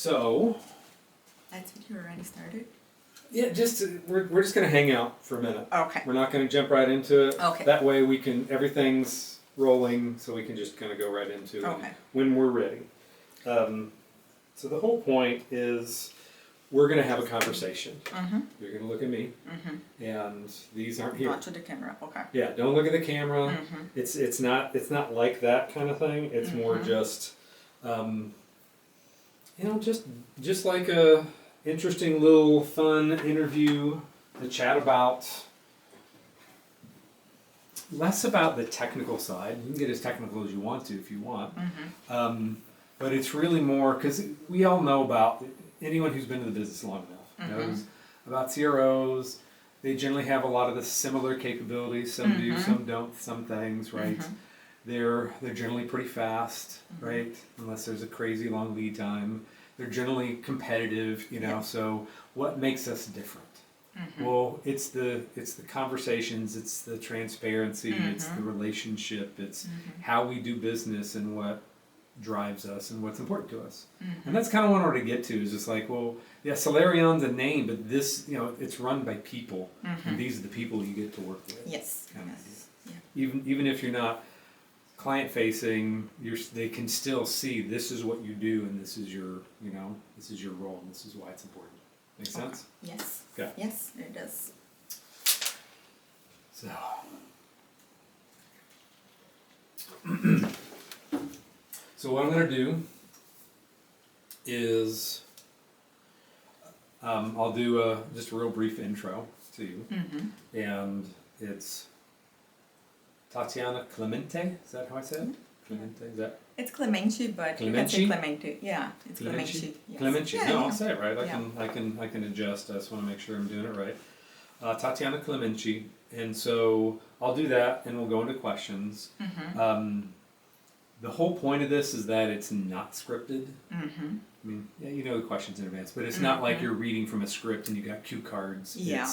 So, That's it, you already started? yeah, we're just gonna hang out for a minute. Okay. We're not gonna jump right into it. Okay. That way everything's rolling, so we can just kind of go right into it Okay. when we're ready. So the whole point is we're gonna have a conversation. Mm-hmm. You're gonna look at me, Mm-hmm. and these aren't here. Not to the camera, okay. Yeah, don't look at the camera. Mm-hmm. It's not like that kind of thing. It's more just, just like a interesting little fun interview to chat about. Less about the technical side. You can get as technical as you want to if you want. Mm-hmm. But it's really more because we all know about anyone who's been in the business long enough knows about CROs. They generally have a lot of the similar capabilities. Some do, some don't. Some things, right? They're generally pretty fast, right? Unless there's a crazy long lead time. They're generally competitive, So what makes us different? Well, it's the conversations, it's the transparency, it's the relationship, it's how we do business and what drives us and what's important to us. And that's kind of what I wanted to get to, is just like, well, yeah, Solarion's a name, but this, it's run by people, and these are the people you get to work with. Yes. Yes. Yeah. Even if you're not client facing, they can still see this is what you do, and this is your, this is your role, and this is why it's important. Make sense? Yes. Okay. Yes, it does. So, so what I'm going to do is I'll do just a real brief intro to you, and it's Tatiana Clemente. Is that how I say it? Clemente. Is that? It's Clemente, but you can say Clemente. Yeah, it's Clemente. Yes. Clemente. Yeah, No, yeah. I'll say it right. I can adjust. I just want to make sure I'm doing it right. Tatiana Clemente, and so I'll do that, and we'll go into questions. The whole point of this is that it's not scripted. I mean, yeah, you know the questions in advance, but it's not like you're reading from a script and you got cue cards. Yeah.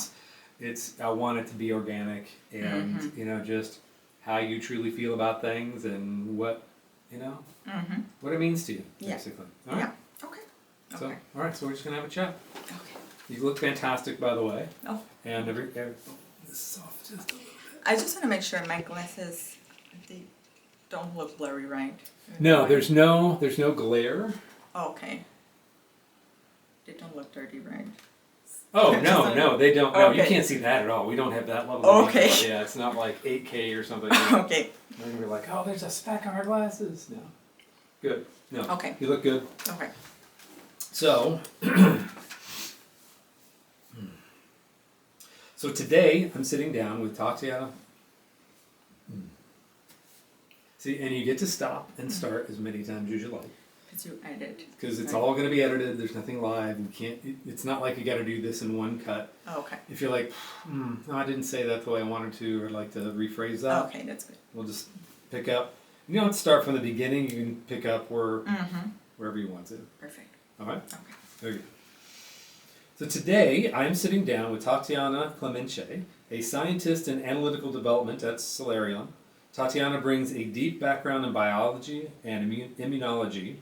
It's I want it to be organic and just how you truly feel about things and what what it means to you, basically. All right. Yeah. Okay. So, Okay. all right. So we're just gonna have a chat. Okay. You look fantastic, by the way. Oh. And this is off just a little bit. I just want to make sure my glasses, they don't look blurry, right? No, there's no glare. Okay. They don't look dirty, right? Oh, no, they don't. No, you Okay. can't see that at all. We don't have that level of Okay. detail. Yeah, it's not like 8K or something. Okay. And we're like, oh, there's a speck on our glasses. No. Good. No. Okay. You look good. Okay. So, so today I'm sitting down with Tatiana. See, and you get to stop and start as many times as you like. Because you edit. Because it's Right. all going to be edited. There's nothing live. You can't. It's not like you got to do this in one cut. Okay. If you're like, no, I didn't say that the way I wanted to, or I'd like to rephrase that, Okay, that's good. we'll just pick up. You don't have to start from the beginning. You can pick up wherever you want to. Perfect. All right? Okay. There you go. So today, I am sitting down with Tatiana Clemente, a scientist in analytical development at Solarion. Tatiana brings a deep background in biology and immunology.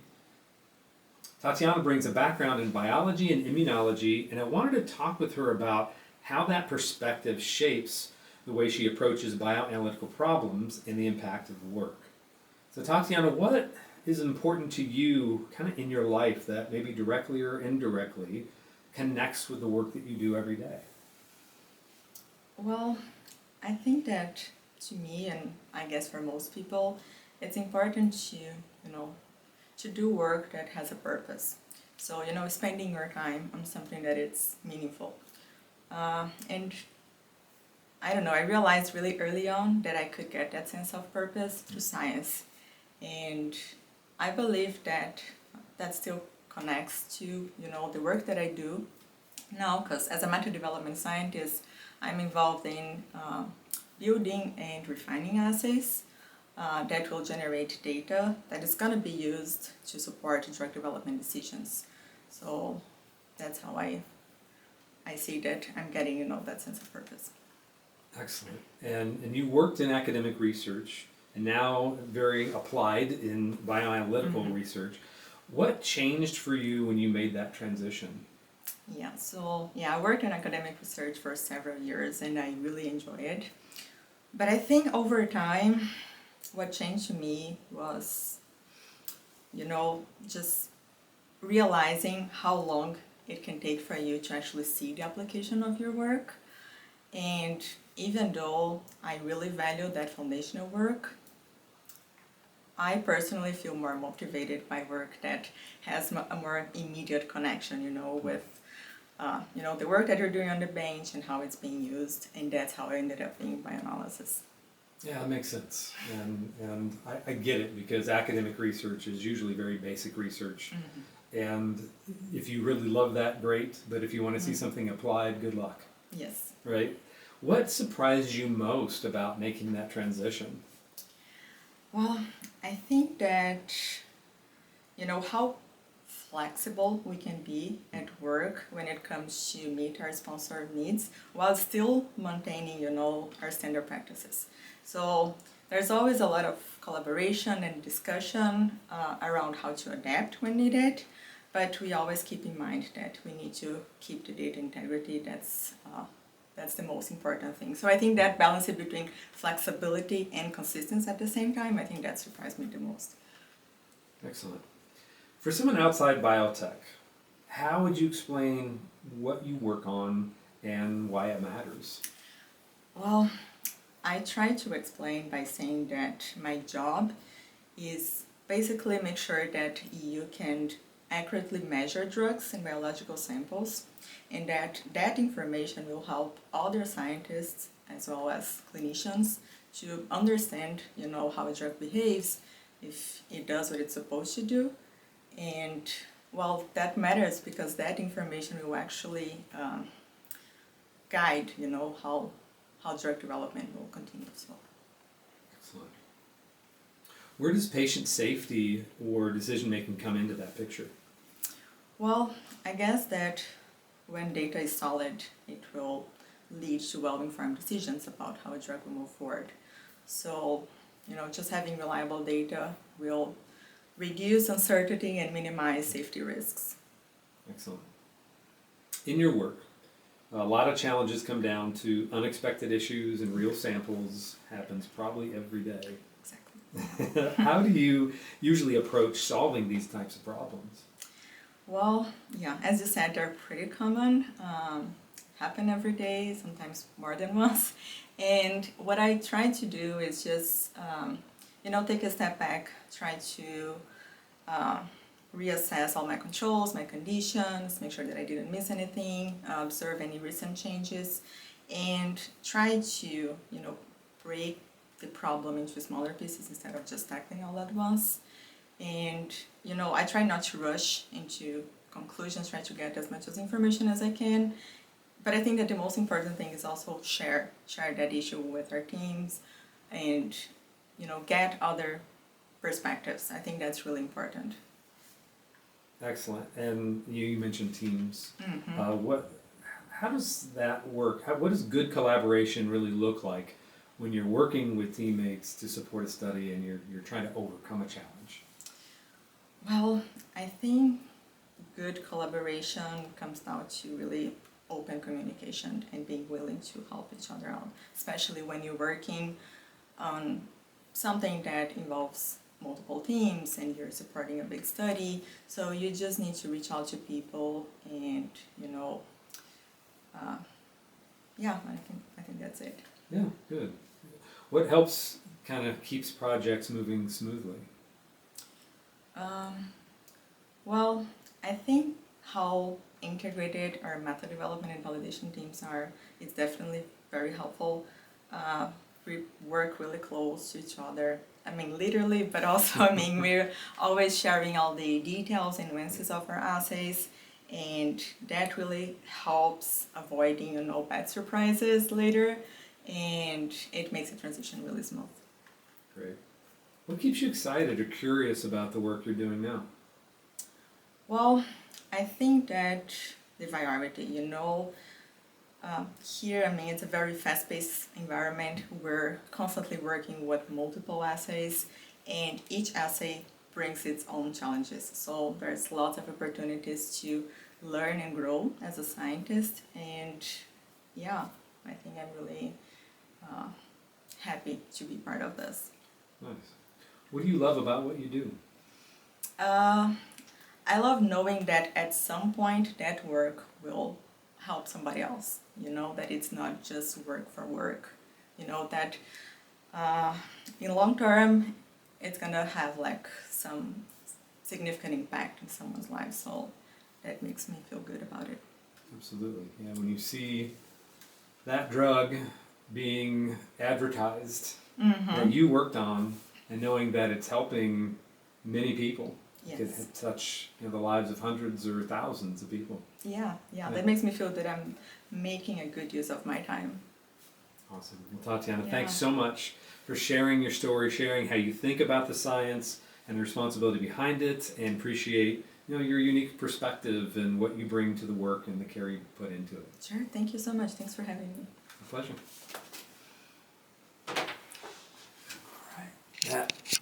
Tatiana brings a background in biology and immunology, and I wanted to talk with her about how that perspective shapes the way she approaches bioanalytical problems and the impact of the work. So Tatiana, what is important to you kind of in your life that maybe directly or indirectly connects with the work that you do every day? Well, I think that to me, and I guess for most people, it's important to do work that has a purpose. So, spending your time on something that it's meaningful. And I don't know, I realized really early on that I could get that sense of purpose through science. And I believe that still connects to, the work that I do now, because as a method development scientist, I'm involved in building and refining assays that will generate data that is going to be used to support drug development decisions. So that's how I see that I'm getting, that sense of purpose. Excellent. And you worked in academic research and now very applied in bioanalytical research. What changed for you when you made that transition? Yeah, so I worked in academic research for several years and I really enjoy it. But I think over time, what changed to me was, just realizing how long it can take for you to actually see the application of your work. And even though I really value that foundational work, I personally feel more motivated by work that has a more immediate connection, with the work that you're doing on the bench and how it's being used, and that's how I ended up being bioanalysis. Yeah, that makes sense. And I get it because academic research is usually very basic research. And if you really love that, great. But if you want to see something applied, good luck. Yes. Right? What surprised you most about making that transition? Well, I think that, how flexible we can be at work when it comes to meet our sponsor needs while still maintaining, our standard practices. So there's always a lot of collaboration and discussion around how to adapt when needed, but we always keep in mind that we need to keep the data integrity. That's the most important thing. So I think that balance between flexibility and consistency at the same time, I think that surprised me the most. Excellent. For someone outside biotech, how would you explain what you work on and why it matters? Well, I try to explain by saying that my job is basically make sure that you can accurately measure drugs in biological samples, and that information will help other scientists as well as clinicians to understand, how a drug behaves, if it does what it's supposed to do. And well, that matters because that information will actually guide, how drug development will continue. So. Excellent. Where does patient safety or decision making come into that picture? Well, I guess that when data is solid, it will lead to well-informed decisions about how a drug will move forward. So, just having reliable data will reduce uncertainty and minimize safety risks. Excellent. In your work, a lot of challenges come down to unexpected issues and real samples happens probably every day. Exactly. How do you usually approach solving these types of problems? Well, yeah, as you said, they're pretty common, happen every day, sometimes more than once. And what I try to do is just, take a step back, try to reassess all my controls, my conditions, make sure that I didn't miss anything, observe any recent changes, and try to, break the problem into smaller pieces instead of just tackling all at once. And, I try not to rush into conclusions, try to get as much as information as I can. But I think that the most important thing is also share that issue with our teams and, get other perspectives. I think that's really important. Excellent. And you mentioned teams. Mm-hmm. How does that work? What does good collaboration really look like when you're working with teammates to support a study and you're trying to overcome a challenge? Well, I think good collaboration comes down to really open communication and being willing to help each other out, especially when you're working on something that involves multiple teams and you're supporting a big study. So you just need to reach out to people and, I think that's it. Yeah, good. What helps kind of keeps projects moving smoothly? Well, I think how integrated our method development and validation teams are is definitely very helpful. We work really close to each other. I mean, literally, but also, we're always sharing all the details and nuances of our assays, and that really helps avoiding, bad surprises later, and it makes the transition really smooth. Great. What keeps you excited or curious about the work you're doing now? Well, I think that the variety, here, it's a very fast-paced environment. We're constantly working with multiple assays, and each assay brings its own challenges. So there's lots of opportunities to learn and grow as a scientist, and yeah, I think I'm really happy to be part of this. Nice. What do you love about what you do? I love knowing that at some point that work will help somebody else. You know, that it's not just work for work. You know, that in long term it's gonna have like some significant impact in someone's life. So that makes me feel good about it. Absolutely. Yeah, when you see that drug being advertised that you worked on and knowing that it's helping many people, it Yes. could touch the lives of hundreds or thousands of people. Yeah, that makes me feel that I'm making a good use of my time. Awesome. Well, Tatiana, Yeah. thanks so much for sharing your story, sharing how you think about the science and the responsibility behind it, and appreciate your unique perspective and what you bring to the work and the care you put into it. Sure, thank you so much. Thanks for having me. A pleasure.